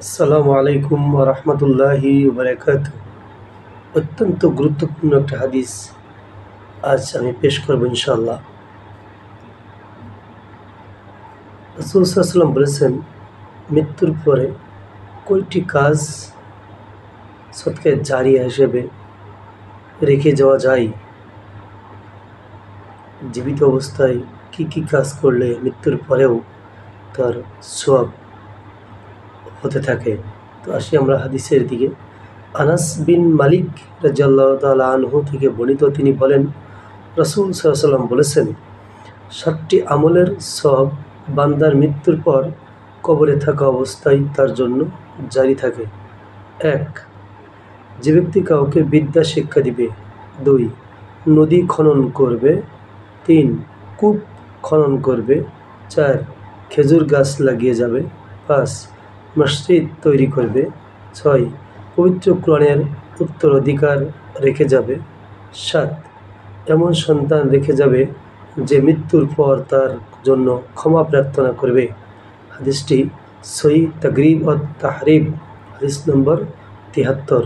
আসসালামু আলাইকুম ওয়া রাহমাতুল্লাহি ওয়া বারাকাতুহু। অত্যন্ত গুরুত্বপূর্ণ একটা হাদিস আজ আমি পেশ করব ইনশাআল্লাহ। রাসূল সাল্লাল্লাহু আলাইহি ওয়াসাল্লাম বলেছেন, মৃত্যুর পরে কয়টি কাজ সদকায়ে জারিয়া হিসেবে রেখে যাওয়া যায়। জীবিত অবস্থায় কি কাজ করলে মৃত্যুর পরেও তার সওয়াব হতে থাকে। তো আসি আমরা হাদিসের দিকে। আনাস বিন মালিক রাদিয়াল্লাহু তাআলা আনহু থেকে বর্ণিত, তিনি বলেন, রাসূল সাল্লাল্লাহু আলাইহি ওয়াসাল্লাম বলেছেন, ৭টি আমলের সওয়াব বান্দার মৃত্যুর পর কবরে থাকা অবস্থায় তার জন্য জারি থাকে। ১. যে ব্যক্তি কাউকে বিদ্যা শিক্ষা দিবে। ২. নদী খনন করবে। ৩. কূপ খনন করবে। ৪. খেজুর গাছ লাগিয়ে যাবে। ৫. মসজিদ তৈরি করবে। ৬. পবিত্র কোরআনের উত্তরাধিকার রেখে যাবে। ৭. এমন সন্তান রেখে যাবে যে মৃত্যুর পর তার জন্য ক্ষমা প্রার্থনা করবে। হাদিসটি সহিহ তাগরিব ও তাহরিব, হাদিস নম্বর ৭৩।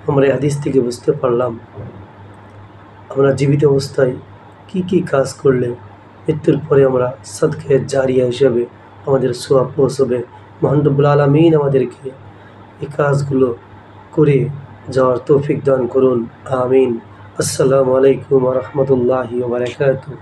আমরা এই হাদিস থেকে বুঝতে পারলাম আমরা জীবিত অবস্থায় কি কাজ করলে মৃত্যুর পরে আমরা সাদকায়ে জারিয়া হিসেবে আমাদের সওয়াব পৌঁছবে। মহান রব্বুল আলামিন আমাদেরকে এই কাজগুলো করে যাওয়ার তৌফিক দান করুন। আমিন। আসসালামু আলাইকুম ওয়া রাহমাতুল্লাহি ওয়া বারাকাতুহু।